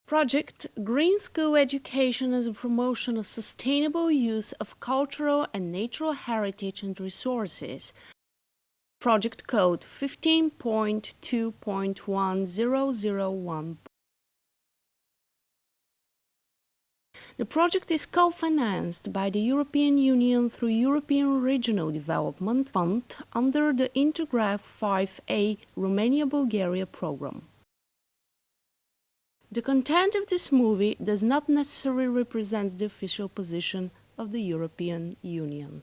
Project Green School Education as a promotion of sustainable use of cultural and natural heritage and resources. Project code 15.2.1001. The project is co-financed by the European Union through European Regional Development Fund under the Intergraph 5A Romania-Bulgaria program. The content of this movie does not necessarily represent the official position of the European Union.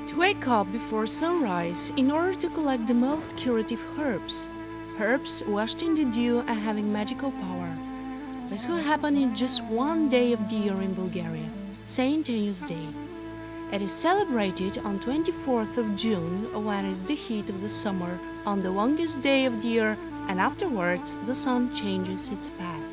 To wake up before sunrise in order to collect the most curative herbs. Herbs washed in the dew and having magical power. This will happen in just one day of the year in Bulgaria, St. Anne's Day. It is celebrated on 24th of June, when it's the heat of the summer, on the longest day of the year, and afterwards the sun changes its path.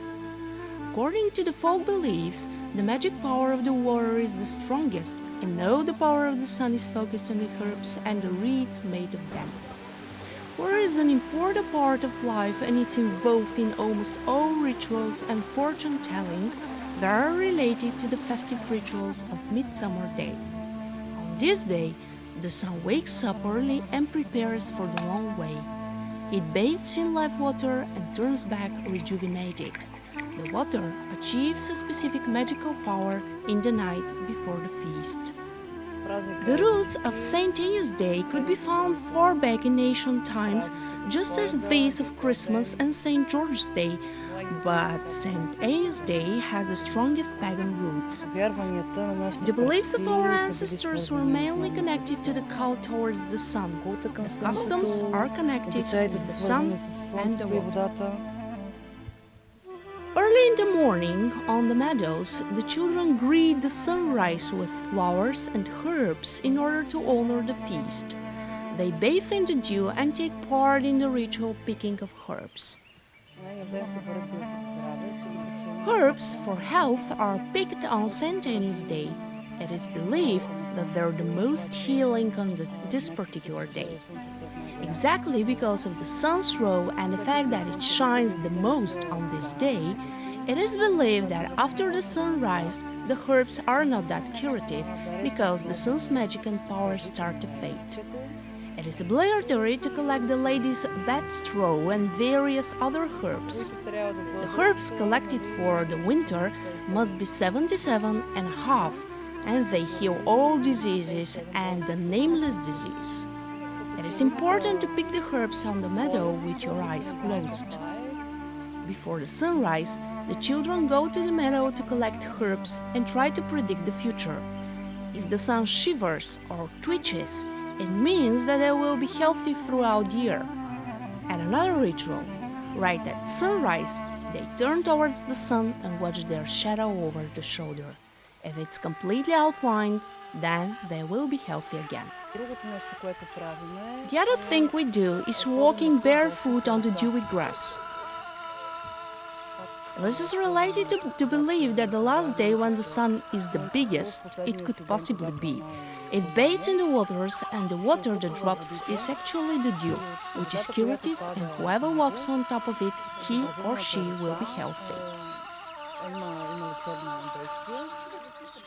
According to the folk beliefs, the magic power of the water is the strongest, and all the power of the sun is focused on the herbs and the reeds made of them. Water is an important part of life, and it's involved in almost all rituals and fortune-telling that are related to the festive rituals of Midsummer Day. On this day, the sun wakes up early and prepares for the long way. It bathes in live water and turns back rejuvenated. The water achieves a specific magical power in the night before the feast. The roots of St. Anne's Day could be found far back in ancient times, just as these of Christmas and St. George's Day, but St. Anne's Day has the strongest pagan roots. The beliefs of our ancestors were mainly connected to the cult towards the sun. The customs are connected with the sun and the water. Early in the morning, on the meadows, the children greet the sunrise with flowers and herbs in order to honor the feast. They bathe in the dew and take part in the ritual picking of herbs. Herbs for health are picked on St. Anne's Day. It is believed that they're the most healing on this particular day. Exactly because of the sun's role and the fact that it shines the most on this day, it is believed that after the sunrise, the herbs are not that curative because the sun's magic and power start to fade. It is obligatory to collect the lady's bed straw and various other herbs. The herbs collected for the winter must be 77.5, and they heal all diseases and the nameless disease. It is important to pick the herbs on the meadow with your eyes closed. Before the sunrise, the children go to the meadow to collect herbs and try to predict the future. If the sun shivers or twitches, it means that they will be healthy throughout the year. And another ritual, right at sunrise, they turn towards the sun and watch their shadow over the shoulder. If it's completely outlined, then they will be healthy again. The other thing we do is walking barefoot on the dewy grass. This is related to the belief that the last day when the sun is the biggest it could possibly be. It bathes in the waters, and the water that drops is actually the dew, which is curative, and whoever walks on top of it, he or she will be healthy.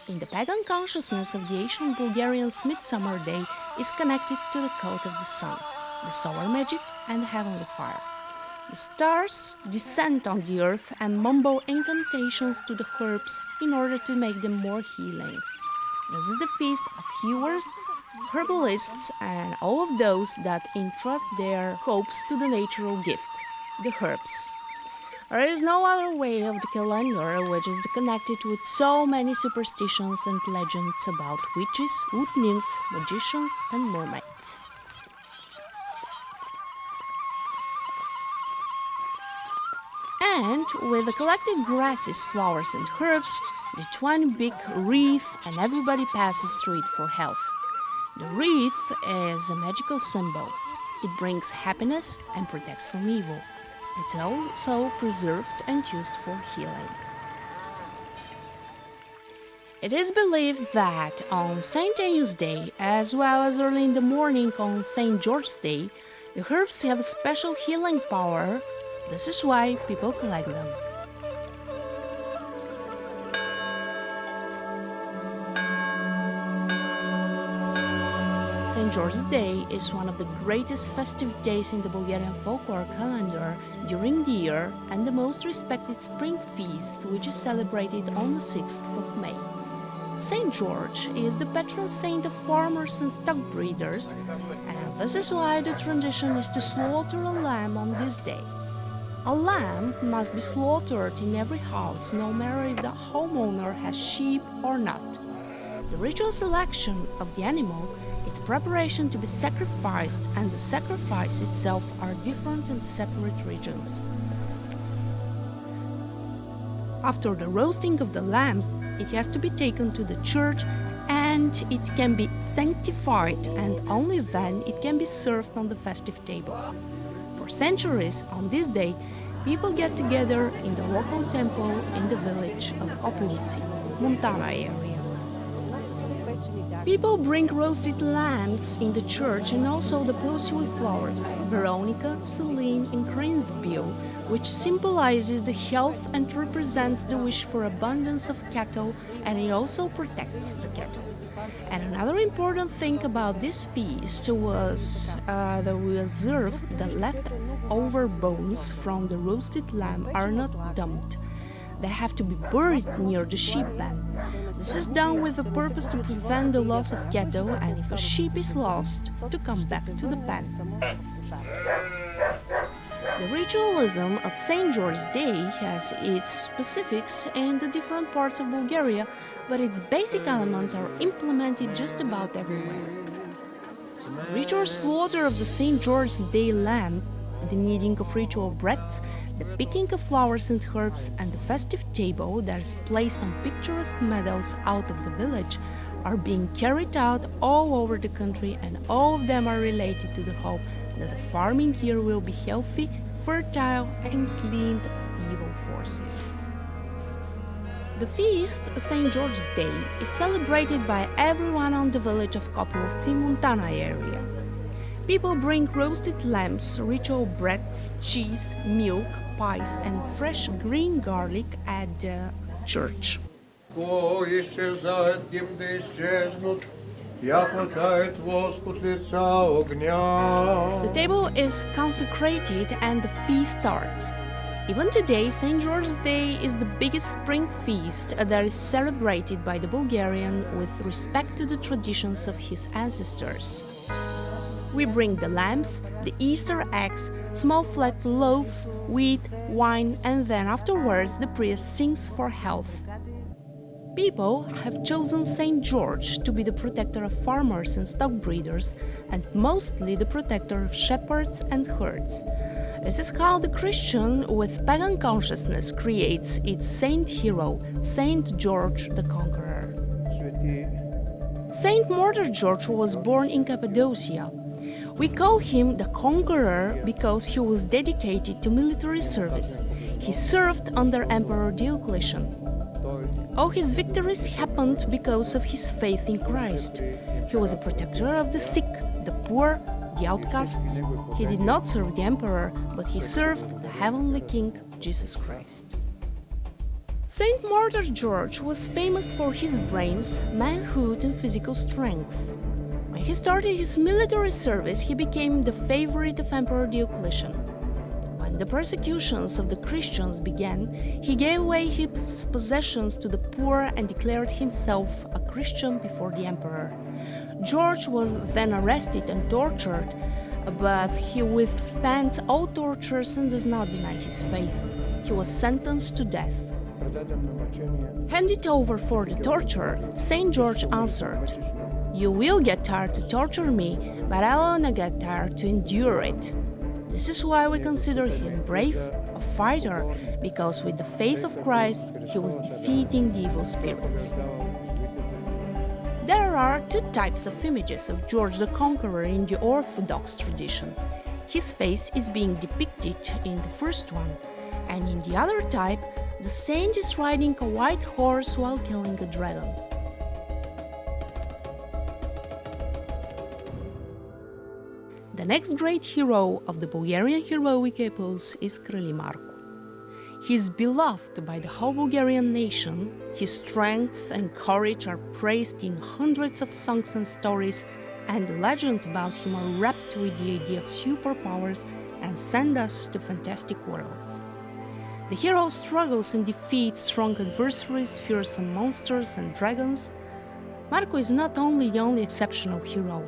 In the pagan consciousness of the ancient Bulgarians, Midsummer Day is connected to the cult of the sun, the solar magic, and the heavenly fire. The stars descend on the earth and mumble incantations to the herbs in order to make them more healing. This is the feast of healers, herbalists, and all of those that entrust their hopes to the natural gift, the herbs. There is no other way of the calendar which is connected with so many superstitions and legends about witches, wood nymphs, magicians, and mermaids. And with the collected grasses, flowers, and herbs, the 20 big wreath, and everybody passes through it for health. The wreath is a magical symbol. It brings happiness and protects from evil. It's also preserved and used for healing. It is believed that on St. Agnes Day, as well as early in the morning on St. George's Day, the herbs have a special healing power. This is why people collect them. St. George's Day is one of the greatest festive days in the Bulgarian folklore calendar during the year and the most respected spring feast, which is celebrated on the 6th of May. St. George is the patron saint of farmers and stock breeders, and this is why the tradition is to slaughter a lamb on this day. A lamb must be slaughtered in every house, no matter if the homeowner has sheep or not. The ritual selection of the animal, its preparation to be sacrificed, and the sacrifice itself are different in separate regions. After the roasting of the lamb, it has to be taken to the church and it can be sanctified, and only then it can be served on the festive table. For centuries, on this day, people get together in the local temple in the village of Koprovci, Montana area. People bring roasted lambs in the church and also the posy with flowers, Veronica, Celine and Cranesbill, which symbolizes the health and represents the wish for abundance of cattle, and it also protects the cattle. And another important thing about this feast was that we observed that leftover bones from the roasted lamb are not dumped. They have to be buried near the sheep pen. This is done with the purpose to prevent the loss of cattle, and if a sheep is lost, to come back to the pen. The ritualism of St. George's Day has its specifics in the different parts of Bulgaria, but its basic elements are implemented just about everywhere. The ritual slaughter of the St. George's Day lamb, the kneading of ritual breads, the picking of flowers and herbs, and the festive table that is placed on picturesque meadows out of the village are being carried out all over the country, and all of them are related to the hope that the farming year will be healthy, fertile, and cleaned of evil forces. The feast, St. George's Day, is celebrated by everyone on the village of Koprovci, Montana area. People bring roasted lambs, ritual breads, cheese, milk, pies, and fresh green garlic at the church. The table is consecrated and the feast starts. Even today, St. George's Day is the biggest spring feast that is celebrated by the Bulgarian with respect to the traditions of his ancestors. We bring the lambs, the Easter eggs, small flat loaves, wheat, wine, and then afterwards the priest sings for health. People have chosen St. George to be the protector of farmers and stock breeders, and mostly the protector of shepherds and herds. This is how the Christian with pagan consciousness creates its saint hero, St. George the Conqueror. St. Martyr George was born in Cappadocia. We call him the Conqueror because he was dedicated to military service. He served under Emperor Diocletian. All his victories happened because of his faith in Christ. He was a protector of the sick, the poor, the outcasts. He did not serve the emperor, but he served the heavenly King, Jesus Christ. St. Martyr George was famous for his brains, manhood, and physical strength. When he started his military service, he became the favorite of Emperor Diocletian. When the persecutions of the Christians began, he gave away his possessions to the poor and declared himself a Christian before the emperor. George was then arrested and tortured, but he withstands all tortures and does not deny his faith. He was sentenced to death. Handed over for the torture, St. George answered, "You will get tired to torture me, but I will not get tired to endure it." This is why we consider him brave, a fighter, because with the faith of Christ, he was defeating the evil spirits. There are two types of images of George the Conqueror in the Orthodox tradition. His face is being depicted in the first one, and in the other type, the saint is riding a white horse while killing a dragon. The next great hero of the Bulgarian heroic epos is Crăli Marcu. He is beloved by the whole Bulgarian nation. His strength and courage are praised in hundreds of songs and stories, and the legends about him are wrapped with the idea of superpowers and send us to fantastic worlds. The hero struggles and defeats strong adversaries, fearsome monsters and dragons. Marcu is not only the only exceptional hero.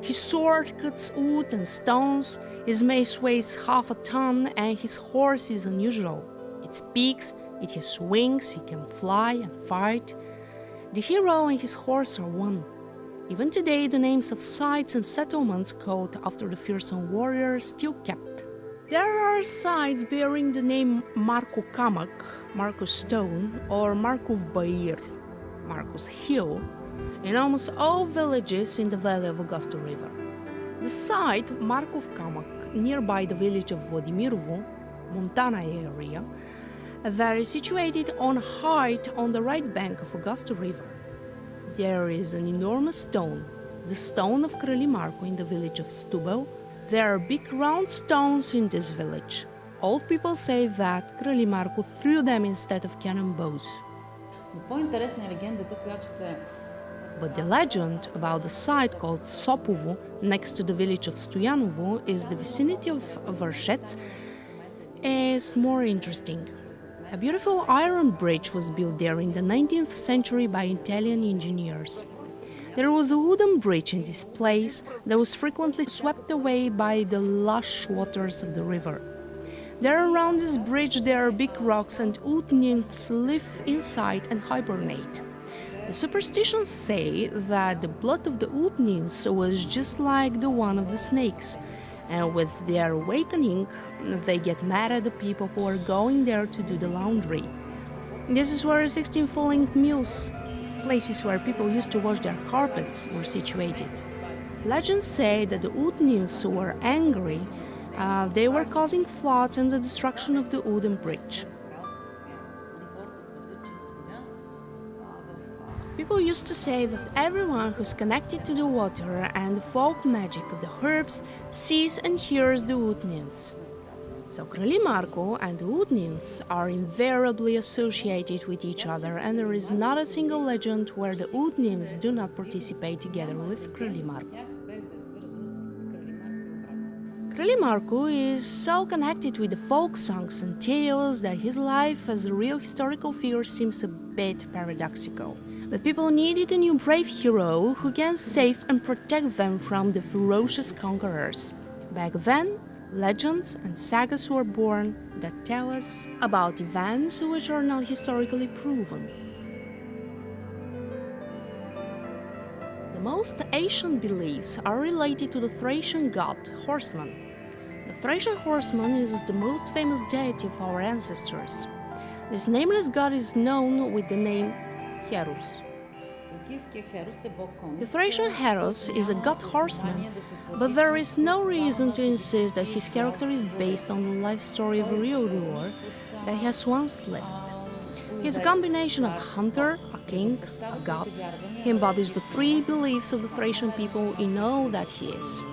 His sword cuts wood and stones, his mace weighs half a ton, and his horse is unusual. It speaks, it has wings, he can fly and fight. The hero and his horse are one. Even today, the names of sites and settlements called after the fearsome warrior are still kept. There are sites bearing the name Marcu Camăc, Marcu's Stone, or Marcu Băir, Marcu's Hill, in almost all villages in the valley of Augusta River. The site Marcu Camăc, nearby the village of Vladimirovo, Montana area, that is situated on a height on the right bank of Augusta River. There is an enormous stone, the stone of Crăli Marcu in the village of Stubel. There are big round stones in this village. Old people say that Crăli Marcu threw them instead of cannonballs. But the legend about the site called Sopovo, next to the village of Stojanovo, is the vicinity of Vârșeț, is more interesting. A beautiful iron bridge was built there in the 19th century by Italian engineers. There was a wooden bridge in this place that was frequently swept away by the lush waters of the river. There around this bridge there are big rocks, and wood nymphs live inside and hibernate. The superstitions say that the blood of the wood nymphs was just like the one of the snakes, and with their awakening, they get mad at the people who are going there to do the laundry. This is where 16 full-length mills, places where people used to wash their carpets, were situated. Legends say that the wood nymphs were angry. They were causing floods and the destruction of the wooden bridge. People used to say that everyone who's connected to the water and the folk magic of the herbs sees and hears the wood nymphs. So Crăli Marcu and the wood nymphs are invariably associated with each other, and there is not a single legend where the wood nymphs do not participate together with Crăli Marcu. Crăli Marcu is so connected with the folk songs and tales that his life as a real historical figure seems a bit paradoxical. But people needed a new brave hero who can save and protect them from the ferocious conquerors. Back then, legends and sagas were born that tell us about events which are not historically proven. The most ancient beliefs are related to the Thracian god Horseman. The Thracian Horseman is the most famous deity of our ancestors. This nameless god is known with the name Herus. The Thracian Herus is a god horseman, but there is no reason to insist that his character is based on the life story of a real ruler that has once lived. He is a combination of a hunter, a king, a god. He embodies the three beliefs of the Thracian people in all that he is.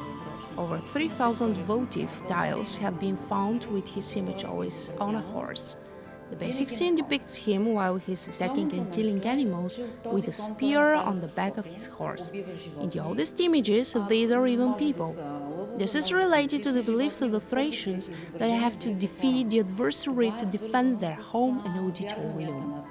Over 3,000 votive tiles have been found with his image always on a horse. The basic scene depicts him while he's attacking and killing animals with a spear on the back of his horse. In the oldest images, these are even people. This is related to the beliefs of the Thracians that they have to defeat the adversary to defend their home and auditorium.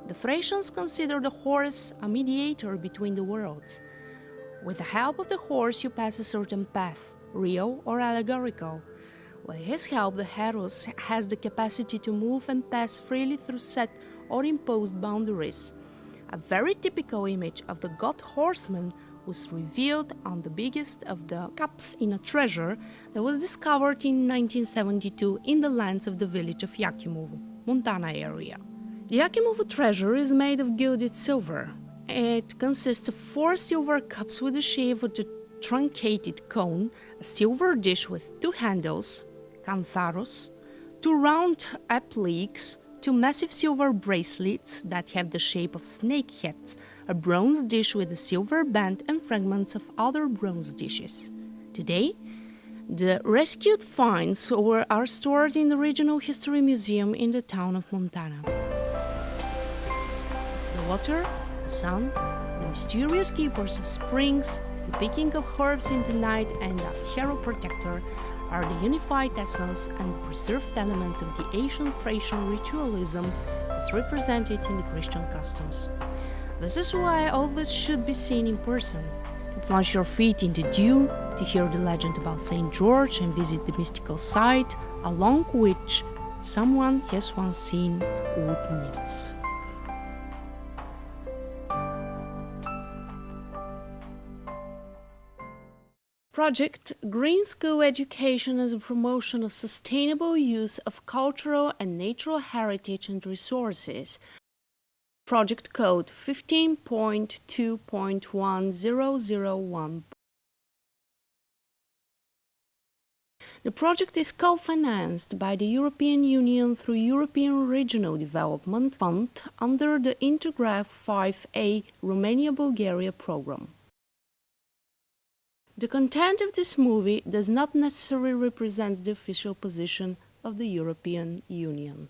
The Thracians consider the horse a mediator between the worlds. With the help of the horse, you pass a certain path, real or allegorical. With his help, the Herus has the capacity to move and pass freely through set or imposed boundaries. A very typical image of the god horseman was revealed on the biggest of the cups in a treasure that was discovered in 1972 in the lands of the village of Iachimovo, Montana area. The Iachimovo treasure is made of gilded silver. It consists of 4 silver cups with the shape of a truncated cone, a silver dish with 2 handles, cantharos, 2 round apleeks, two massive silver bracelets that have the shape of snake heads, a bronze dish with a silver band, and fragments of other bronze dishes. Today, the rescued finds are stored in the Regional History Museum in the town of Montana. The water, the sun, the mysterious keepers of springs, the picking of herbs in the night, and the hero protector are the unified essence and the preserved elements of the ancient Thracian ritualism as represented in the Christian customs. This is why all this should be seen in person. To plunge your feet in the dew, to hear the legend about St. George and visit the mystical site along which someone has once seen wood nymphs. Project Green School Education as a promotion of sustainable use of cultural and natural heritage and resources. Project code 15.2.1001. The project is co-financed by the European Union through European Regional Development Fund under the Intergraph 5A Romania-Bulgaria program. The content of this movie does not necessarily represent the official position of the European Union.